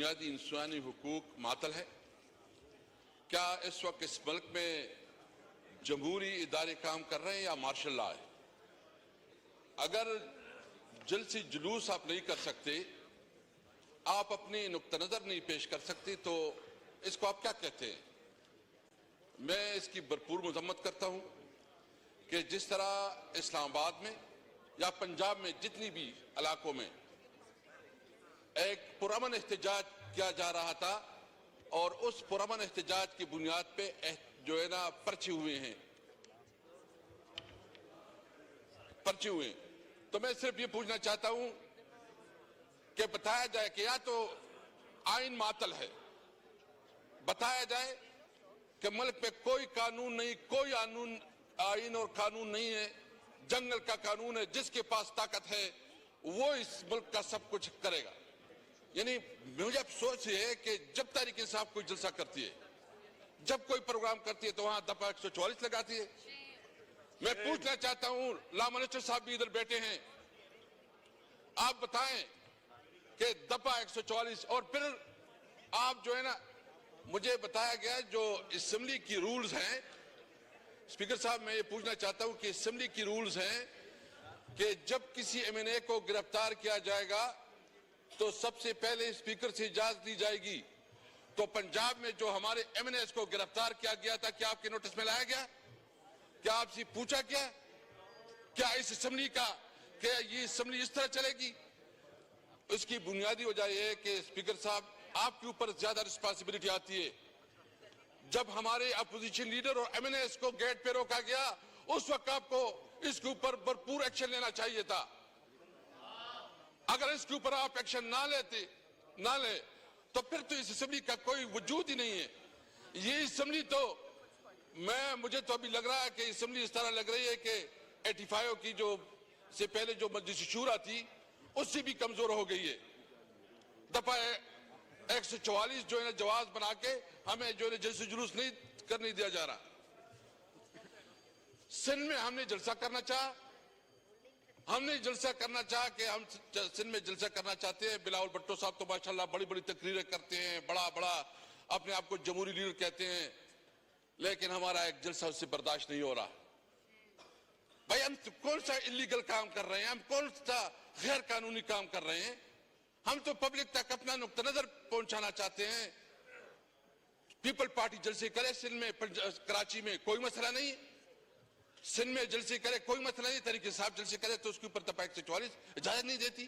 بنیادی انسانی حقوق معطل ہے؟ کیا اس وقت اس ملک میں جمہوری ادارے کام کر رہے ہیں یا مارشل لا ہے؟ اگر جلسی جلوس آپ نہیں کر سکتے، آپ اپنی نقطہ نظر نہیں پیش کر سکتے، تو اس کو آپ کیا کہتے ہیں؟ میں اس کی بھرپور مذمت کرتا ہوں کہ جس طرح اسلام آباد میں یا پنجاب میں جتنی بھی علاقوں میں ایک پرامن احتجاج کیا جا رہا تھا اور اس پرامن احتجاج کی بنیاد پہ جو ہے نا پرچے ہوئے، تو میں صرف یہ پوچھنا چاہتا ہوں کہ بتایا جائے کہ یا تو آئین معطل ہے، بتایا جائے کہ ملک پہ کوئی قانون نہیں، کوئی آئین اور قانون نہیں ہے، جنگل کا قانون ہے، جس کے پاس طاقت ہے وہ اس ملک کا سب کچھ کرے گا۔ یعنی مجھے افسوس یہ ہے کہ جب تحریک انصاف کوئی جلسہ کرتی ہے، جب کوئی پروگرام کرتی ہے تو وہاں دفعہ 144 لگاتی ہے۔ میں پوچھنا چاہتا ہوں، لا منسٹر صاحب بھی ادھر بیٹھے ہیں، آپ بتائیں کہ دفعہ 144 اور پھر آپ جو ہے نا، مجھے بتایا گیا جو اسمبلی کی رولز ہیں، اسپیکر صاحب میں یہ پوچھنا چاہتا ہوں کہ اسمبلی کی رولز ہیں کہ جب کسی ایم این اے کو گرفتار کیا جائے گا تو سب سے پہلے اسپیکر سے اجازت دی جائے گی۔ تو پنجاب میں جو ہمارے ایم این ایز کو گرفتار کیا گیا تھا، کیا آپ کے نوٹس میں لایا گیا؟ کیا آپ سے پوچھا کیا؟ کیا اس اسمبلی کا، کیا یہ اسمبلی اس طرح چلے گی؟ اس کی بنیادی وجہ یہ ہے کہ اسپیکر صاحب آپ کے اوپر زیادہ رسپانسبلٹی آتی ہے۔ جب ہمارے اپوزیشن لیڈر اور ایم این ایز کو گیٹ پہ روکا گیا، اس وقت آپ کو اس کے اوپر بھرپور ایکشن لینا چاہیے تھا۔ اگر اس کے اوپر آپ ایکشن نہ لیں تو پھر تو اس اسمبلی کا کوئی وجود ہی نہیں ہے۔ یہ اسمبلی تو مجھے تو ابھی لگ رہا ہے کہ اسمبلی اس طرح لگ رہی ہے کہ 85 کی جو سے پہلے جو مجلس شورا تھی اس سے بھی کمزور ہو گئی ہے۔ دفعہ 144 جو ہے نا جواز بنا کے ہمیں جو ہے جلسے جلوس نہیں کرنے دیا جا رہا۔ سندھ میں ہم نے جلسہ کرنا چاہا، کہ ہم سندھ میں جلسہ کرنا چاہتے ہیں۔ بلاول بھٹو صاحب تو ماشاءاللہ بڑی بڑی تقریریں کرتے ہیں، بڑا اپنے آپ کو جمہوری لیڈر کہتے ہیں، لیکن ہمارا ایک جلسہ اس سے برداشت نہیں ہو رہا۔ بھائی ہم کون سا اللیگل کام کر رہے ہیں، ہم کون سا غیر قانونی کام کر رہے ہیں؟ ہم تو پبلک تک اپنا نقطہ نظر پہنچانا چاہتے ہیں۔ پیپل پارٹی جلسے کرے سندھ میں، کراچی میں، کوئی مسئلہ نہیں۔ سندھ میں جلسے کرے، کوئی مسئلہ نہیں۔ تحریک انصاف جلسے کرے تو اس کے اوپر دفعہ 144 اجازت نہیں دیتی۔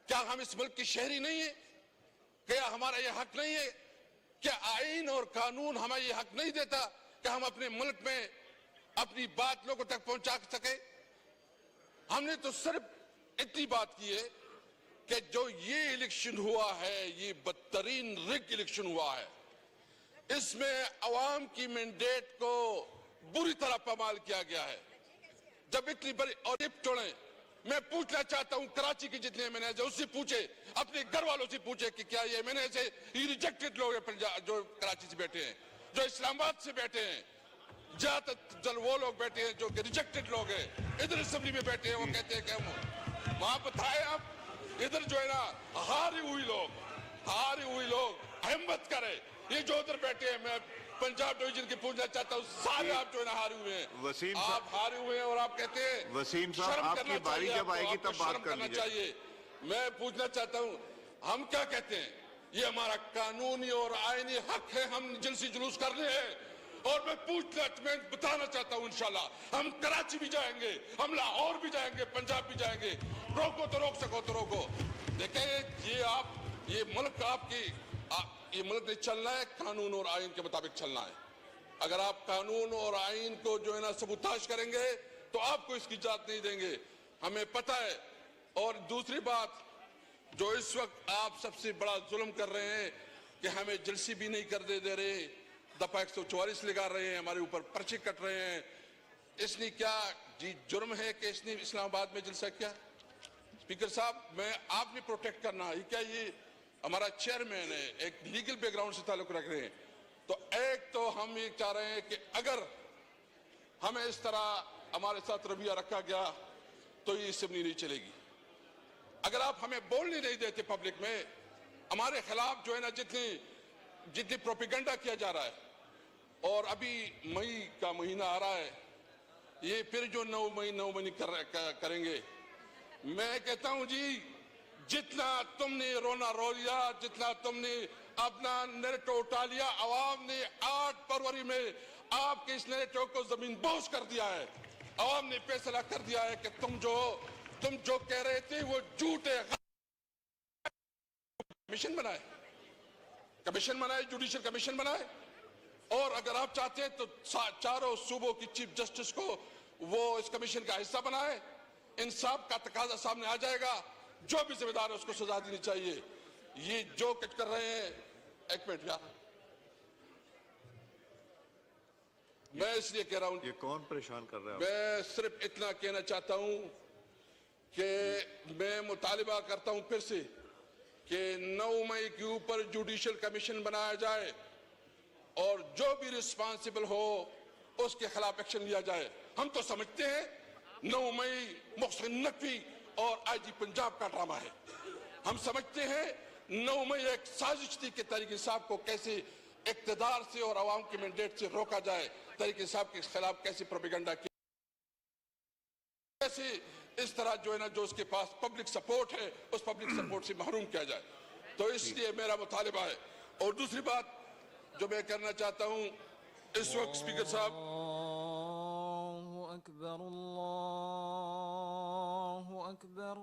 کیا ہم اس ملک کے شہری نہیں ہیں؟ کیا ہمارا یہ حق نہیں ہے؟ کیا آئین اور قانون ہمیں یہ حق نہیں دیتا کہ ہم اپنے ملک میں اپنی بات لوگوں تک پہنچا سکے؟ ہم نے تو صرف اتنی بات کی ہے کہ جو یہ الیکشن ہوا ہے، یہ بدترین رگ الیکشن ہوا ہے، اس میں عوام کی مینڈیٹ کو بری طرح پامال کیا گیا ہے۔ جب اتنی بڑی اور چھوڑیں، میں پوچھنا چاہتا ہوں کراچی کے جتنے ایم این ایز ہیں اس سے پوچھے، اپنے گھر والوں سے پوچھے کہ کیا یہ ایم این ایز ہے، یہ ریجیکٹڈ لوگ ہیں جو کراچی سے بیٹھے ہیں، جو اسلام آباد سے بیٹھے ہیں، زیادہ تر وہ لوگ بیٹھے ہیں جو کہ ریجیکٹڈ لوگ ہیں، ادھر اسمبلی میں بیٹھے ہیں، وہ کہتے ہیں کہ ہم وہاں بتائیں آپ، ادھر جو ہے نا ہاری ہوئی لوگ ہمت کرے، یہ جو ادھر بیٹھے ہیں، میں پنجاب ڈویژن کی پوچھنا چاہتا ہوں، سارے آپ جو ہے نا ہارے ہوئے ہیں، آپ ہارے ہوئے ہیں اور آپ کہتے ہیں وسیم صاحب آپ کی باری جب آئے گی تب بات کر لیجئے۔ میں پوچھنا چاہتا ہوں، ہم کیا کہتے ہیں؟ یہ ہمارا قانونی اور آئینی حق ہے، ہم جلسی جلوس کرنے ہیں، اور میں بتانا چاہتا ہوں انشاءاللہ ہم کراچی بھی جائیں گے، ہم لاہور بھی جائیں گے، پنجاب بھی جائیں گے، روکو تو روک سکو تو روکو۔ دیکھیں یہ ملک یہ ملک نے چلنا ہے، قانون اور آئین کے مطابق چلنا ہے۔ اگر آپ قانون اور آئین کو جو ہے نا سبوتاش کریں گے تو آپ کو اس کی اجازت نہیں دیں گے، ہمیں پتہ ہے۔ اور دوسری بات، جو اس وقت آپ سب سے بڑا ظلم کر رہے ہیں کہ ہمیں جلسی بھی نہیں کر دے رہے، دفعہ 144 لگا رہے ہیں، ہمارے اوپر پرچے کٹ رہے ہیں۔ اس نے کیا جرم ہے کہ اس نے اسلام آباد میں جلسہ کیا؟ اسپیکر صاحب، آپ نے پروٹیکٹ کرنا ہے، کیا یہ ہمارا چیئرمین ہے، ایک لیگل بیک گراؤنڈ سے تعلق رکھ رہے ہیں، تو ایک تو ہم یہ چاہ رہے ہیں کہ اگر ہمیں اس طرح ہمارے ساتھ رویہ رکھا گیا تو یہ اسمبلی نہیں چلے گی۔ اگر آپ ہمیں بولنے نہیں دیتے پبلک میں ہمارے خلاف جو ہے نا جتنی پروپیگنڈا کیا جا رہا ہے، اور ابھی مئی کا مہینہ آ رہا ہے، یہ پھر جو 9 مئی کریں گے، میں کہتا ہوں جی جتنا تم نے رونا رو لیا، جتنا تم نے اپنا نیریٹو اٹھا لیا، عوام نے 8 فروری میں آپ کے اس نیریٹو کو زمین بوس کر دیا ہے۔ عوام نے فیصلہ کر دیا ہے کہ تم جو کہہ رہے تھے وہ جھوٹ ہے۔ کمیشن بنائے، جوڈیشل کمیشن بنائے، اور اگر آپ چاہتے ہیں تو چاروں صوبوں کی چیف جسٹس کو وہ اس کمیشن کا حصہ بنائے، انصاف کا تقاضا سامنے آ جائے گا، جو بھی ذمہ دار ہے اس کو سزا دینی چاہیے۔ یہ جو کچھ کر رہے ہیں، ایک منٹ یار، میں اس لیے کہہ رہا ہوں، یہ کون پریشان کر رہا ہے؟ میں صرف اتنا کہنا چاہتا ہوں کہ میں مطالبہ کرتا ہوں پھر سے کہ 9 مئی کے اوپر جوڈیشل کمیشن بنایا جائے، اور جو بھی ریسپانسبل ہو اس کے خلاف ایکشن لیا جائے۔ ہم تو سمجھتے ہیں 9 مئی محسن نقوی اور آئی جی پنجاب کا ڈرامہ ہے۔ ہم سمجھتے ہیں 9 مئی ایک سازش تھی کہ تحریک انصاف کو کیسے اقتدار سے اور عوام کے مینڈیٹ سے روکا جائے، تحریک انصاف کے خلاف کیسے پروپیگنڈا کی، کیسے اس طرح جو ہے نا جو اس کے پاس پبلک سپورٹ ہے اس پبلک سپورٹ سے محروم کیا جائے۔ تو اس لیے میرا مطالبہ ہے۔ اور دوسری بات جو میں کرنا چاہتا ہوں، اس وقت اسپیکر صاحب، اللہ اکبر، اللہ اکبر،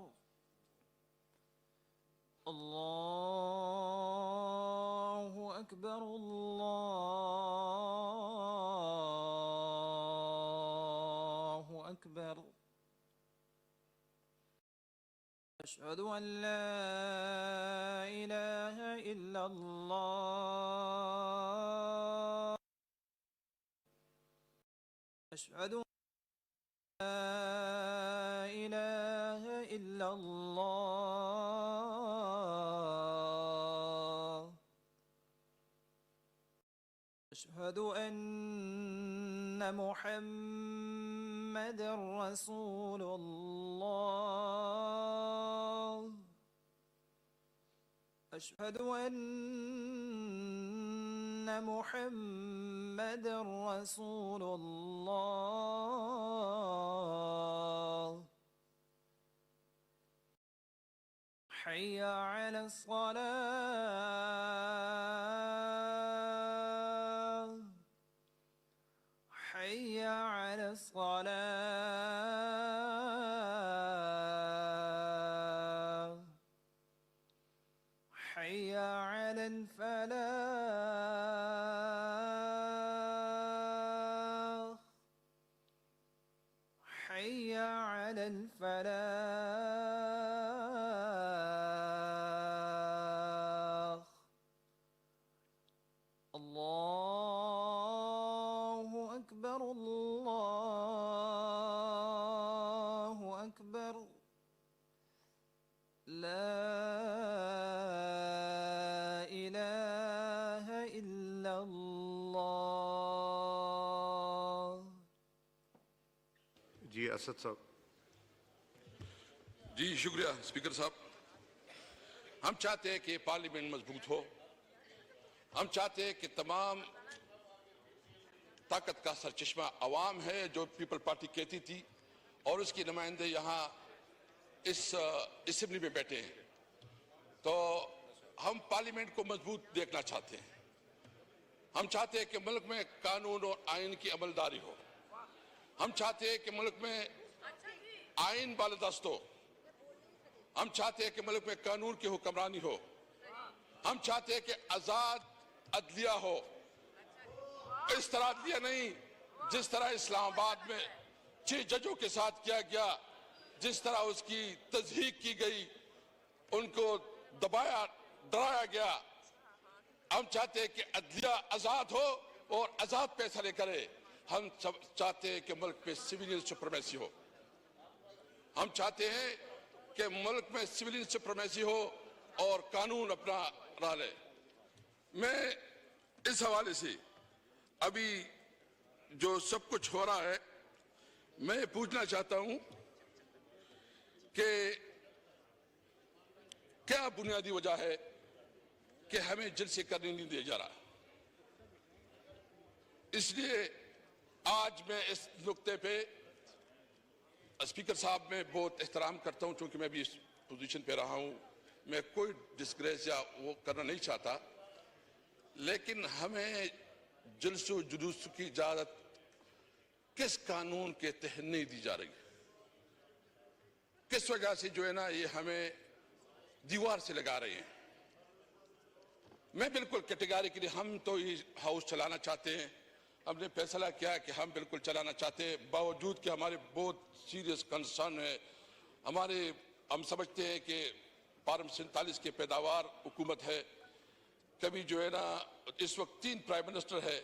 اللہ اکبر، اللہ اکبر، اشہد ان لا الہ الا اللہ، اشہد ان لا الہ الا اللہ، اشہد ان محمد رسول اللہ، اشہد ان محمد رسول اللہ، حی علی الصلاة، حی علی الصلاة، حی علی الفلاح، حی علی الفلاح، اللہ اکبر، اللہ اکبر، لا الہ الا اللہ۔ جی اسد صاحب۔ جی شکریہ اسپیکر صاحب۔ ہم چاہتے ہیں کہ پارلیمنٹ مضبوط ہو، ہم چاہتے ہیں کہ تمام طاقت کا سرچشمہ عوام ہے، جو پیپل پارٹی کہتی تھی، اور اس کی نمائندے یہاں اس اسمبلی میں بیٹھے ہیں۔ تو ہم پارلیمنٹ کو مضبوط دیکھنا چاہتے ہیں۔ ہم چاہتے ہیں کہ ملک میں قانون اور آئین کی عملداری ہو، ہم چاہتے ہیں کہ ملک میں آئین بالادست ہو، ہم چاہتے ہیں کہ ملک میں قانون کی حکمرانی ہو، ہم چاہتے ہیں کہ آزاد عدلیہ ہو، اس طرح عدلیہ نہیں جس طرح اسلام آباد میں 6 ججوں کے ساتھ کیا گیا، جس طرح اس کی تضحیک کی گئی، ان کو دبایا ڈرایا گیا۔ ہم چاہتے ہیں کہ عدلیہ آزاد ہو اور آزاد فیصلے کرے۔ ہم چاہتے ہیں کہ ملک میں سویلین سپریمیسی ہو، ہم چاہتے ہیں کہ ملک میں سویلین سپریمیسی ہو اور قانون اپنا راہ لے۔ میں اس حوالے سے ابھی جو سب کچھ ہو رہا ہے، میں یہ پوچھنا چاہتا ہوں کہ کیا بنیادی وجہ ہے کہ ہمیں جلسے کرنے نہیں دیا جا رہا. اس لیے آج میں اس نقطے پہ اسپیکر صاحب میں بہت احترام کرتا ہوں، چونکہ میں بھی اس پوزیشن پہ رہا ہوں، میں کوئی ڈسکریس یا وہ کرنا نہیں چاہتا، لیکن ہمیں جلس و جلوس کی اجازت کس قانون کے تحت نہیں دی جا رہی ہے؟ کس وجہ سے جو ہے نا یہ ہمیں دیوار سے لگا رہے ہیں؟ میں بالکل کیٹیگریکلی ہم تو یہ ہاؤس چلانا چاہتے ہیں، ہم نے فیصلہ کیا کہ ہم بالکل چلانا چاہتے ہیں، باوجود کہ ہمارے بہت سیریس کنسرن ہے. ہم سمجھتے ہیں کہ 47 کے پیداوار حکومت ہے. کبھی جو ہے نا اس وقت 3 پرائم منسٹر ہے،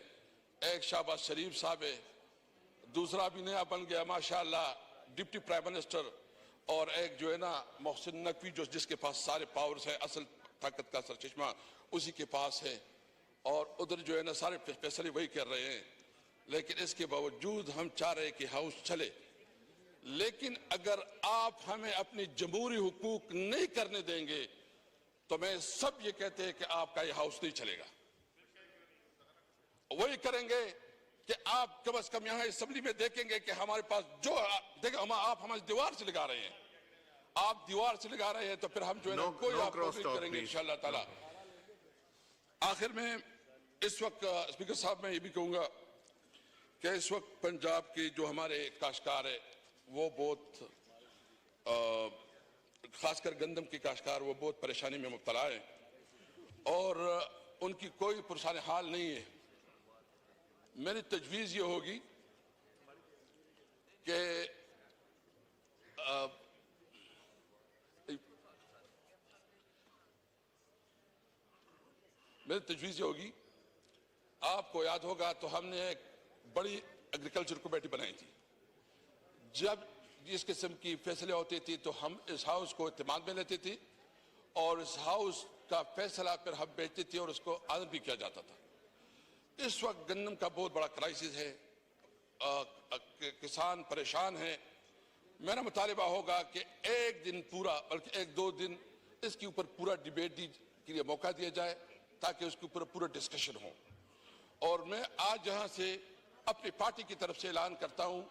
ایک شہباز شریف صاحب ہے، دوسرا بھی نیا بن گیا ماشاءاللہ ڈپٹی پرائم منسٹر، اور ایک جو ہے نا محسن نقوی جس کے پاس سارے پاورز ہیں، اصل طاقت کا سرچشمہ اسی کے پاس ہے، اور ادھر جو ہے نا سارے فیصلے وہی کر رہے ہیں. لیکن اس کے باوجود ہم چاہ رہے ہیں کہ ہاؤس چلے. لیکن اگر آپ ہمیں اپنے جمہوری حقوق نہیں کرنے دیں گے تو میں سب یہ کہتے ہیں کہ آپ کا یہ ہاؤس نہیں چلے گا. وہی کریں گے کہ آپ کم از کم یہاں اسمبلی میں دیکھیں گے کہ ہمارے پاس جو دیکھیں آپ ہماری دیوار سے لگا رہے ہیں، آپ دیوار سے لگا رہے ہیں، تو پھر ہم جو ہے نا کوئی آپ کو نہیں کریں گے انشاءاللہ تعالی. آخر میں اس وقت اسپیکر صاحب میں یہ بھی کہوں گا کہ اس وقت پنجاب کے جو ہمارے کاشتکار ہے وہ بہت خاص کر گندم کے کاشتکار وہ بہت پریشانی میں مبتلا ہیں، اور ان کی کوئی پرسان حال نہیں ہے. میری تجویز یہ ہوگی کہ آپ کو یاد ہوگا تو ہم نے ایک بڑی ایگریکلچر کمیٹی بنائی تھی. جب اس قسم کی فیصلے ہوتے تھے تو ہم اس ہاؤس کو اعتماد میں لیتے تھے، اور اس ہاؤس کا فیصلہ پھر ہم بیچتے تھے اور اس کو عادت بھی کیا جاتا تھا. اس وقت گندم کا بہت بڑا کرائسس ہے، کسان پریشان ہیں. میرا مطالبہ ہوگا کہ ایک دن پورا بلکہ 1-2 دن اس کے اوپر پورا ڈیبیٹ کے لیے موقع دیا جائے تاکہ اس کے اوپر پورا ڈسکشن ہو. اور میں آج یہاں سے اپنی پارٹی کی طرف سے اعلان کرتا ہوں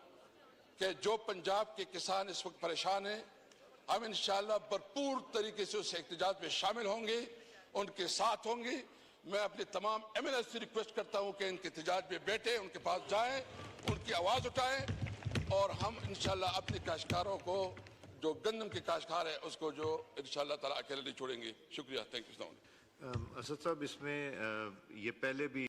کہ جو پنجاب کے کسان اس وقت پریشان ہیں، ہم انشاءاللہ بھرپور طریقے سے اس احتجاج میں شامل ہوں گے، ان کے ساتھ ہوں گے. میں اپنے تمام ایم ایل اے سے ریکویسٹ کرتا ہوں کہ ان کے احتجاج میں بیٹھیں، ان کے پاس جائیں، ان کی آواز اٹھائیں، اور ہم انشاءاللہ اپنے کاشتکاروں کو جو گندم کے کاشتکار ہے اس کو جو انشاءاللہ تعالیٰ اکیلے نہیں چھوڑیں گے. شکریہ. Thank you. اسد صاحب، اس میں یہ پہلے بھی